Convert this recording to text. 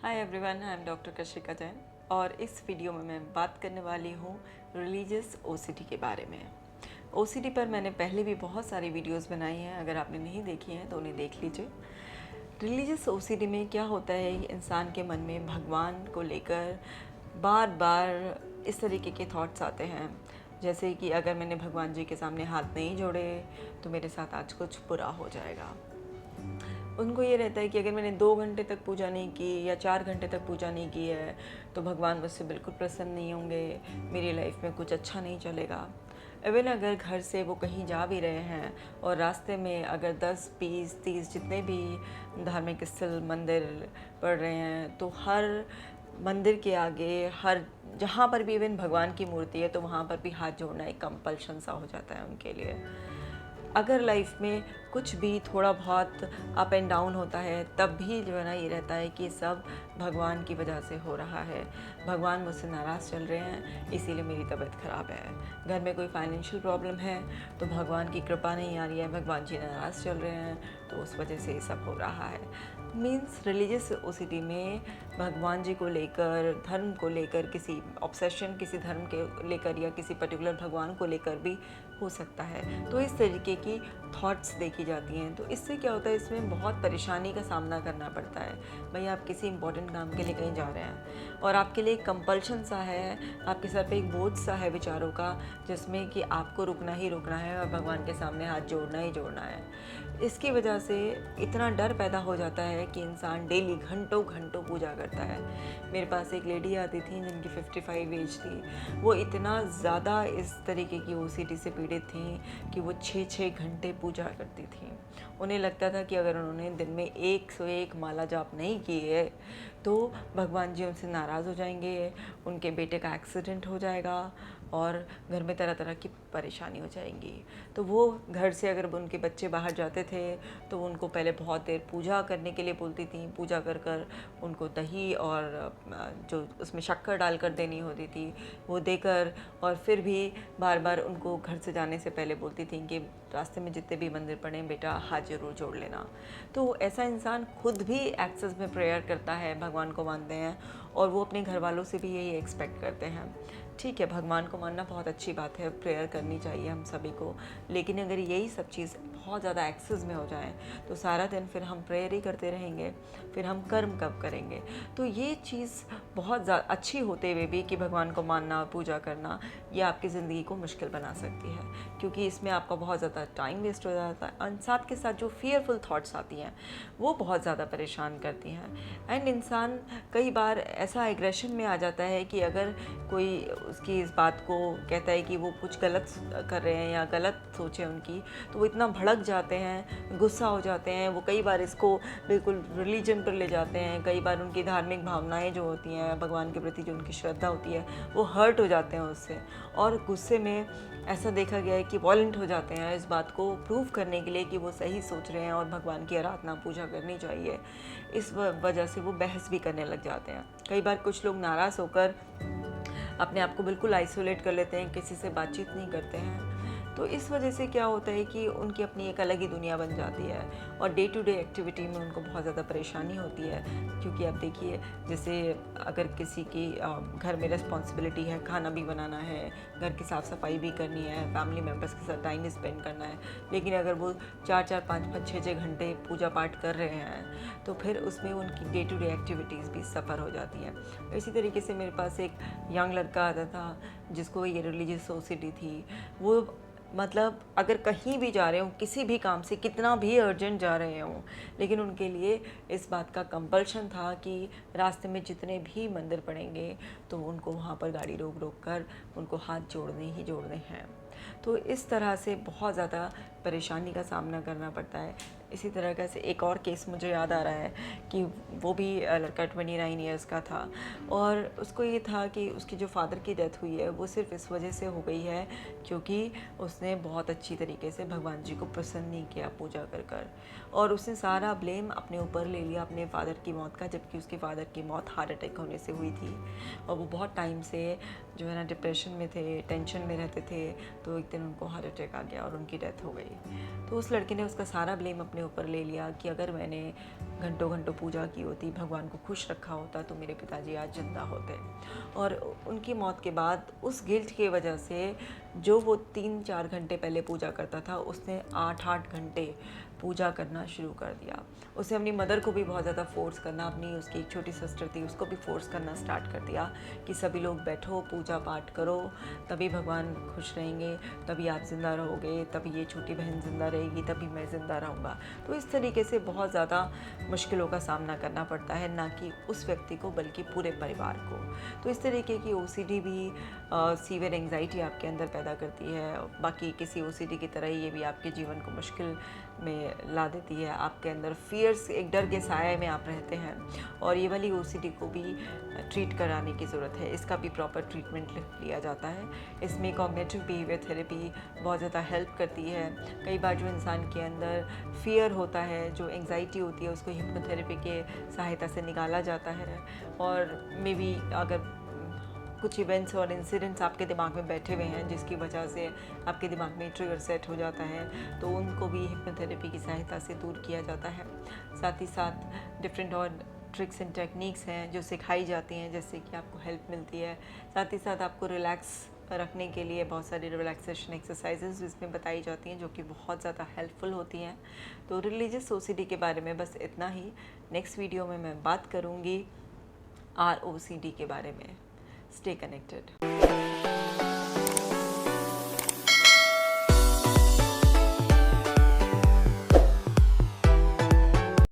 Hi everyone, I am doctor Kashika Jain और इस video में मैं बात करने वाली हूँ रिलीजियस ओसीडी के बारे में। ओसीडी पर मैंने पहले भी बहुत सारी वीडियोस बनाई हैं, अगर आपने नहीं देखी हैं तो उन्हें देख लीजिए। रिलीजियस ओसीडी में क्या होता है, इंसान के मन में भगवान को लेकर बार बार इस तरीके के थॉट्स आते हैं, जैसे कि अगर मैंने भगवान जी के सामने हाथ नहीं जोड़े तो मेरे साथ आज कुछ बुरा हो जाएगा। उनको ये रहता है कि अगर मैंने 2 घंटे तक पूजा नहीं की या 4 घंटे तक पूजा नहीं की है तो भगवान मुझसे बिल्कुल प्रसन्न नहीं होंगे, मेरी लाइफ में कुछ अच्छा नहीं चलेगा। इवन अगर घर से वो कहीं जा भी रहे हैं और रास्ते में अगर 10, 20, 30 जितने भी धार्मिक स्थल मंदिर पड़ रहे हैं तो हर मंदिर के आगे, हर जहाँ पर भी इवन भगवान की मूर्ति है तो वहाँ पर भी हाथ जोड़ना एक कंपल्शन सा हो जाता है उनके लिए। अगर लाइफ में कुछ भी थोड़ा बहुत अप एंड डाउन होता है तब भी जो है ना, ये रहता है कि सब भगवान की वजह से हो रहा है, भगवान मुझसे नाराज़ चल रहे हैं इसीलिए मेरी तबीयत ख़राब है। घर में कोई फाइनेंशियल प्रॉब्लम है तो भगवान की कृपा नहीं आ रही है, भगवान जी नाराज़ चल रहे हैं तो उस वजह से ये सब हो रहा है। मीन्स रिलीजियस ओसिटी में भगवान जी को लेकर, धर्म को लेकर किसी ऑब्सेशन, किसी धर्म के लेकर या किसी पर्टिकुलर भगवान को लेकर भी हो सकता है। तो इस तरीके की थॉट्स देखी जाती हैं। तो इससे क्या होता है, इसमें बहुत परेशानी का सामना करना पड़ता है। भाई आप किसी इंपॉर्टेंट काम के लिए कहीं जा रहे हैं और आपके लिए एक कंपल्शन सा है, आपके सर पे एक बोझ सा है विचारों का, जिसमें कि आपको रुकना ही रुकना है और भगवान के सामने हाथ जोड़ना ही जोड़ना है। इसकी वजह से इतना डर पैदा हो जाता है कि इंसान डेली घंटों घंटों पूजा करता है। मेरे पास एक लेडी आती थी जिनकी 55 एज थी। वो इतना ज़्यादा इस तरीके की ओसीडी से पीड़ित थी कि वो 6-6 घंटे पूजा करती थी। उन्हें लगता था कि अगर उन्होंने दिन में 101 माला जाप नहीं की है तो भगवान जी उनसे नाराज़ हो जाएंगे, उनके बेटे का एक्सीडेंट हो जाएगा और घर में तरह तरह की परेशानी हो जाएंगी। तो वो घर से अगर उनके बच्चे बाहर जाते थे तो वो उनको पहले बहुत देर पूजा करने के लिए बोलती थी, पूजा कर कर उनको दही और जो उसमें शक्कर डालकर देनी होती थी वो देकर, और फिर भी बार बार उनको घर से जाने से पहले बोलती थी कि रास्ते में जितने भी मंदिर पड़े बेटा हाथ जरूर जोड़ लेना। तो ऐसा इंसान खुद भी एक्सेस में प्रेयर करता है, भगवान को मानते हैं और वो अपने घर वालों से भी यही एक्सपेक्ट करते हैं। ठीक है, भगवान को मानना बहुत अच्छी बात है, प्रेयर करनी चाहिए हम सभी को, लेकिन अगर यही सब चीज़ बहुत ज़्यादा एक्सेस में हो जाए तो सारा दिन फिर हम प्रेयर ही करते रहेंगे, फिर हम कर्म कब करेंगे। तो ये चीज़ बहुत अच्छी होते हुए भी कि भगवान को मानना, पूजा करना, ये आपकी ज़िंदगी को मुश्किल बना सकती है, क्योंकि इसमें आपका बहुत ज़्यादा टाइम वेस्ट हो जाता है और साथ के साथ जो फियरफुल थॉट्स आती हैं वो बहुत ज़्यादा परेशान करती हैं। एंड इंसान कई बार ऐसा एग्रेशन में आ जाता है कि अगर कोई उसकी इस बात को कहता है कि वो कुछ गलत कर रहे हैं या गलत सोचे उनकी, तो वो इतना भड़क जाते हैं, गुस्सा हो जाते हैं। वो कई बार इसको बिल्कुल रिलीजन पर ले जाते हैं, कई बार उनकी धार्मिक भावनाएं जो होती हैं, भगवान के प्रति जो उनकी श्रद्धा होती है, वो हर्ट हो जाते हैं उससे, और गुस्से में ऐसा देखा गया है कि वॉलेंट हो जाते हैं इस बात को प्रूव करने के लिए कि वो सही सोच रहे हैं और भगवान की आराधना पूजा करनी चाहिए। इस वजह से वो बहस भी करने लग जाते हैं। कई बार कुछ लोग नाराज़ होकर अपने आप को बिल्कुल आइसोलेट कर लेते हैं, किसी से बातचीत नहीं करते हैं। तो इस वजह से क्या होता है कि उनकी अपनी एक अलग ही दुनिया बन जाती है और डे टू डे एक्टिविटी में उनको बहुत ज़्यादा परेशानी होती है। क्योंकि आप देखिए, जैसे अगर किसी की घर में रिस्पॉन्सिबिलिटी है, खाना भी बनाना है, घर की साफ़ सफाई भी करनी है, फैमिली मेम्बर्स के साथ टाइम स्पेंड करना है, लेकिन अगर वो 4-4, 5-5, 6-6 घंटे पूजा पाठ कर रहे हैं तो फिर उसमें उनकी डे टू डे एक्टिविटीज़ भी सफ़र हो जाती हैं। इसी तरीके से मेरे पास एक यंग लड़का आता था जिसको ये रिलीजियस ओसिडी थी। वो मतलब अगर कहीं भी जा रहे हों, किसी भी काम से, कितना भी अर्जेंट जा रहे हों, लेकिन उनके लिए इस बात का कंपल्शन था कि रास्ते में जितने भी मंदिर पड़ेंगे तो उनको वहाँ पर गाड़ी रोक रोक कर उनको हाथ जोड़ने ही जोड़ने हैं। तो इस तरह से बहुत ज़्यादा परेशानी का सामना करना पड़ता है। इसी तरह का से एक और केस मुझे याद आ रहा है कि वो भी लड़का 29 ईयर्स का था और उसको ये था कि उसकी जो फादर की डेथ हुई है वो सिर्फ इस वजह से हो गई है क्योंकि उसने बहुत अच्छी तरीके से भगवान जी को प्रसन्न नहीं किया पूजा कर कर, और उसने सारा ब्लेम अपने ऊपर ले लिया अपने फादर की मौत का, जबकि उसके फादर की मौत हार्ट अटैक होने से हुई थी और वो बहुत टाइम से जो है ना डिप्रेशन में थे, टेंशन में रहते थे। तो एक दिन उनको हार्ट अटैक आ गया और उनकी डेथ हो गई। तो उस लड़के ने उसका सारा ब्लेम अपने ऊपर ले लिया कि अगर मैंने घंटों घंटों पूजा की होती, भगवान को खुश रखा होता तो मेरे पिताजी आज जिंदा होते। और उनकी मौत के बाद उस गिल्ट की वजह से जो वो 3-4 घंटे पहले पूजा करता था, उसने 8-8 घंटे पूजा करना शुरू कर दिया। उसे अपनी मदर को भी बहुत ज़्यादा फोर्स करना, अपनी उसकी एक छोटी सिस्टर थी उसको भी फोर्स करना स्टार्ट कर दिया कि सभी लोग बैठो, पूजा पाठ करो, तभी भगवान खुश रहेंगे, तभी आप ज़िंदा रहोगे, तभी ये छोटी बहन ज़िंदा रहेगी, तभी मैं ज़िंदा रहूँगा। तो इस तरीके से बहुत ज़्यादा मुश्किलों का सामना करना पड़ता है, ना कि उस व्यक्ति को बल्कि पूरे परिवार को। तो इस तरीके की OCD भी सीवियर एंग्जाइटी आपके अंदर पैदा करती है। बाकी किसी OCD की तरह ही ये भी आपके जीवन को मुश्किल में ला देती है। आपके अंदर फियर्स, एक डर के साए में आप रहते हैं, और ये वाली OCD को भी ट्रीट कराने की ज़रूरत है। इसका भी प्रॉपर ट्रीटमेंट लिया जाता है। इसमें कॉग्निटिव बिहेवियर थेरेपी बहुत ज़्यादा हेल्प करती है। कई बार जो इंसान के अंदर फियर होता है, जो एंग्जाइटी होती है, उसको हिप्नोथेरेपी के सहायता से निकाला जाता है। और मे बी अगर कुछ इवेंट्स और इंसिडेंट्स आपके दिमाग में बैठे हुए हैं जिसकी वजह से आपके दिमाग में ट्रिगर सेट हो जाता है, तो उनको भी हिप्नोथेरेपी की सहायता से दूर किया जाता है। साथ ही साथ डिफरेंट और ट्रिक्स एंड टेक्निक्स हैं जो सिखाई जाती हैं, जिससे कि आपको हेल्प मिलती है। साथ ही साथ आपको रिलैक्स रखने के लिए बहुत सारी रिलैक्सेशन एक्सरसाइजेज इसमें बताई जाती हैं, जो कि बहुत ज़्यादा हेल्पफुल होती हैं। तो रिलीजियस OCD के बारे में बस इतना ही। नेक्स्ट वीडियो में मैं बात करूँगी ROCD के बारे में। Stay connected.